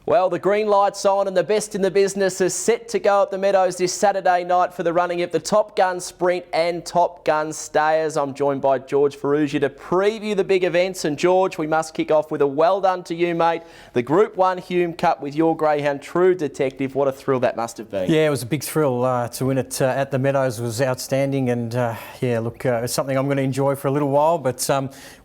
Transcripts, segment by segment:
Well, the green light's on and the best in the business is set to go at the Meadows this Saturday night for the running of the Top Gun Sprint and Top Gun Stayers. I'm joined by George Farrugia to preview the big events. And George, we must kick off with a well done to you, mate. The Group 1 Hume Cup with your greyhound, True Detective. What a thrill that must have been. Yeah, it was a big thrill to win it at the Meadows. It was outstanding, and yeah, look, it's something I'm going to enjoy for a little while, but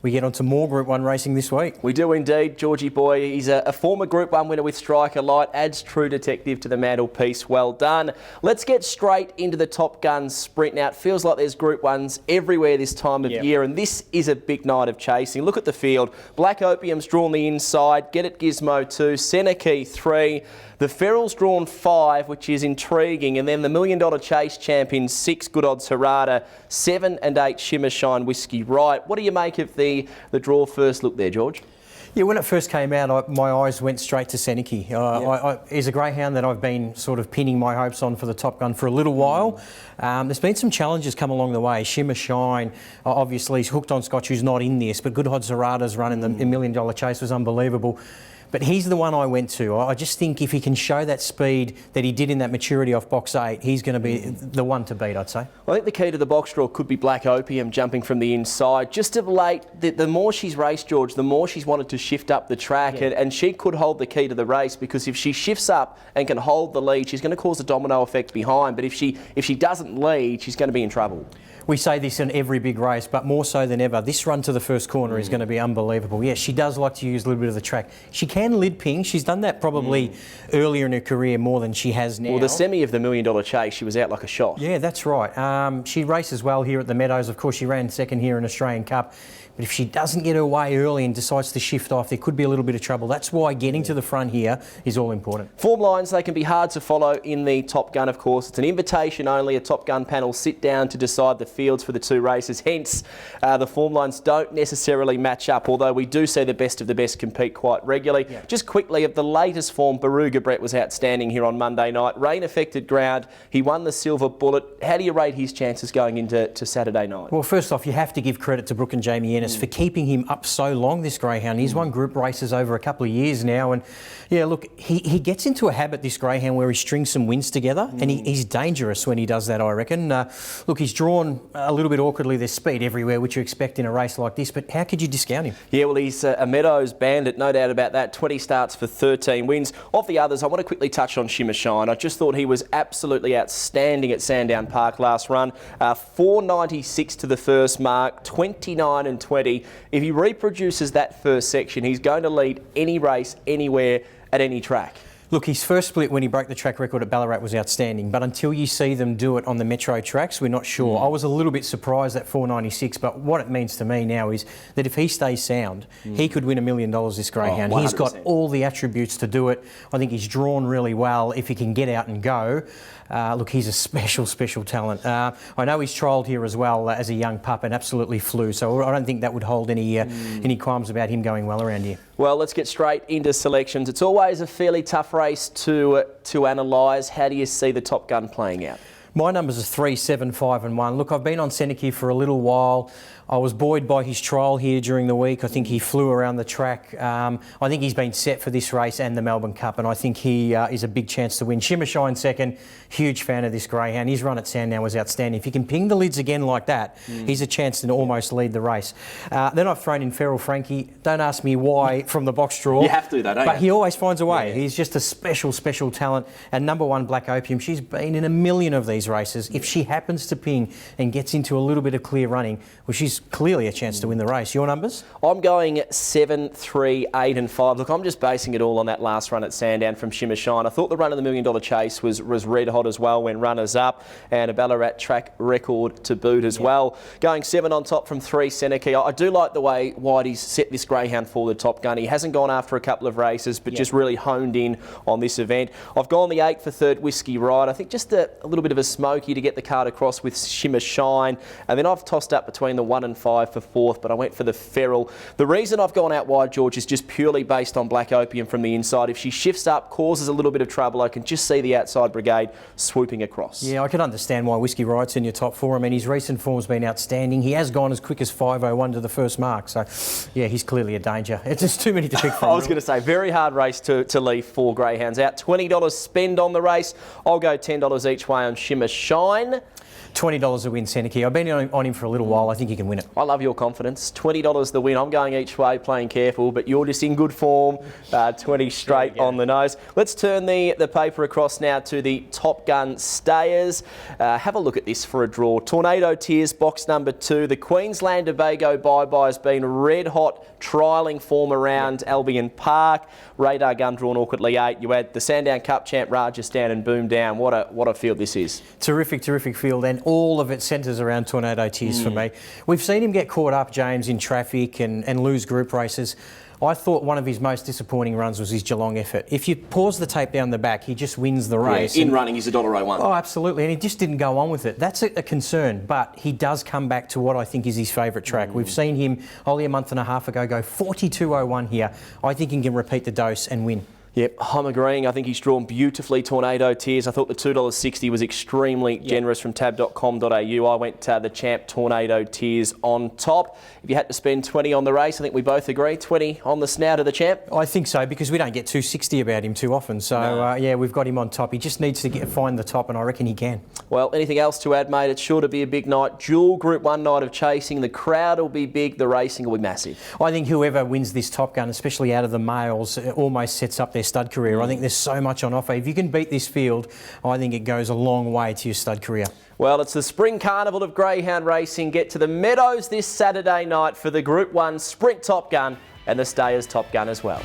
we get on to more Group 1 racing this week. We do indeed. Georgie boy, he's a former Group 1 winner with Striker Light, adds True Detective to the mantelpiece. Well done. Let's get straight into the Top Gun Sprint. Now, it feels like there's Group 1s everywhere this time of year, and this is a big night of chasing. Look at the field. Black Opium's drawn the inside, Get It Gizmo 2, Seneca 3, the Ferrell's drawn 5, which is intriguing, and then the $1 Million Chase champion 6, Good Odds Harada, 7 and 8, Shimmer Shine Whiskey Right. What do you make of the draw first look there, George? Yeah, when it first came out, my eyes went straight to Seneca. He's a greyhound that I've been sort of pinning my hopes on for the Top Gun for a little while. There's been some challenges come along the way. Shimmer Shine, obviously, he's hooked on Scotch, who's not in this, but Good Odds Harada's run in the $1 Million Chase was unbelievable. But he's the one I went to. I just think if he can show that speed that he did in that maturity off box 8, he's going to be the one to beat, I'd say. I think the key to the box draw could be Black Opium jumping from the inside. Just of late, the more she's raced, George, the more she's wanted to shift up the track, and she could hold the key to the race, because if she shifts up and can hold the lead, she's going to cause a domino effect behind. But if she doesn't lead, she's going to be in trouble. We say this in every big race, but more so than ever, this run to the first corner is going to be unbelievable. Yes, she does like to use a little bit of the track. She can lid ping. She's done that probably earlier in her career more than she has now. Well, the semi of the $1 Million Chase, she was out like a shot. Yeah, that's right. She races well here at the Meadows. Of course, she ran second here in Australian Cup. But if she doesn't get her way early and decides to shift off, there could be a little bit of trouble. That's why getting to the front here is all important. Formlines, they can be hard to follow in the Top Gun, of course. It's an invitation only. A Top Gun panel sit down to decide the fields for the two races. Hence, the Formlines don't necessarily match up, although we do see the best of the best compete quite regularly. Yeah. Just quickly, of the latest form, Farrugia Brett was outstanding here on Monday night. Rain-affected ground. He won the Silver Bullet. How do you rate his chances going into Saturday night? Well, first off, you have to give credit to Brooke and Jamie Ennis for keeping him up so long, this greyhound. He's won group races over a couple of years now, and yeah, look, he gets into a habit, this greyhound, where he strings some wins together, and he's dangerous when he does that, I reckon. Look, he's drawn a little bit awkwardly. There's speed everywhere, which you expect in a race like this, but how could you discount him? Yeah, well, he's a Meadows bandit, no doubt about that. 20 starts for 13 wins. Of the others, I want to quickly touch on Shimmer Shine. I just thought he was absolutely outstanding at Sandown Park last run. 496 to the first mark, 29 and 20. If he reproduces that first section, he's going to lead any race, anywhere, at any track. Look, his first split when he broke the track record at Ballarat was outstanding, but until you see them do it on the metro tracks, we're not sure. I was a little bit surprised at 496, but what it means to me now is that if he stays sound, he could win $1 million, this greyhound. He's got all the attributes to do it. I think he's drawn really well if he can get out and go. Look, he's a special talent. I know he's trialled here as well as a young pup and absolutely flew, so I don't think that would hold any qualms about him going well around here. Well, let's get straight into selections. It's always a fairly tough race to analyse. How do you see the Top Gun playing out? My numbers are 3, 7, 5 and 1. Look, I've been on Seneca for a little while. I was buoyed by his trial here during the week. I think he flew around the track. I think he's been set for this race and the Melbourne Cup, and I think he is a big chance to win. Shimmer Shine second. Huge fan of this greyhound. His run at Sandown was outstanding. If he can ping the lids again like that, he's a chance to almost lead the race. Then I've thrown in Feral Frankie. Don't ask me why from the box draw. You have to, though, don't you? But he always finds a way. Yeah. He's just a special talent. And number 1, Black Opium, she's been in 1 million of these races. If she happens to ping and gets into a little bit of clear running, well, she's clearly a chance to win the race. Your numbers? I'm going 7, 3, 8 and 5. Look, I'm just basing it all on that last run at Sandown from Shimmer Shine. I thought the run of the $1 Million Chase was red hot as well when runners up, and a Ballarat track record to boot as well. Going 7 on top from 3, Seneca. I do like the way Whitey's set this greyhound for the Top Gun. He hasn't gone after a couple of races, but just really honed in on this event. I've gone the 8 for 3rd, Whiskey Right. I think just a little bit of a smoky to get the card across with Shimmer Shine, and then I've tossed up between the 1 1 and 5 for fourth, but I went for the Feral. The reason I've gone out wide, George, is just purely based on Black Opium from the inside. If she shifts up, causes a little bit of trouble, I can just see the outside brigade swooping across. Yeah, I can understand why Whiskey Riot's in your top four. I mean, his recent form's been outstanding. He has gone as quick as 5:01 to the first mark. So, yeah, he's clearly a danger. It's just too many to pick from. I was going to say, very hard race to leave 4 greyhounds out. $20 spend on the race. I'll go $10 each way on Shimmer Shine. $20 a win, Seneki. I've been on him for a little while. I think he can win it. I love your confidence. $20 the win. I'm going each way, playing careful, but you're just in good form. 20 straight on the nose. Let's turn the paper across now to the Top Gun stayers. Have a look at this for a draw. Tornado Tears, box number 2. The Queensland Tobago bye-bye has been red hot, trialling form around Albion Park. Radar gun drawn awkwardly 8. You had the Sandown Cup champ Rajasthan and Boom Down. What a field this is. Terrific field, and all of it centres around Tornado Tears for me. We've seen him get caught up, James, in traffic and lose group races. I thought one of his most disappointing runs was his Geelong effort. If you pause the tape down the back, he just wins the race. Yeah, in running, he's $1.01. Oh, absolutely, and he just didn't go on with it. That's a concern, but he does come back to what I think is his favourite track. We've seen him only a month and a half ago go 42.01 here. I think he can repeat the dose and win. Yep, I'm agreeing. I think he's drawn beautifully Tornado Tears. I thought the $2.60 was extremely generous from tab.com.au. I went the champ Tornado Tears on top. If you had to spend 20 on the race, I think we both agree, 20 on the snout of the champ. I think so, because we don't get 260 about him too often. So, yeah, we've got him on top. He just needs to find the top, and I reckon he can. Well, anything else to add, mate? It's sure to be a big night. Dual Group 1 night of chasing. The crowd will be big. The racing will be massive. I think whoever wins this Top Gun, especially out of the males, almost sets up their stud career. I think there's so much on offer. If you can beat this field, I think it goes a long way to your stud career. Well, it's the Spring Carnival of Greyhound Racing. Get to the Meadows this Saturday night for the Group 1 Sprint Top Gun and the Stayers Top Gun as well.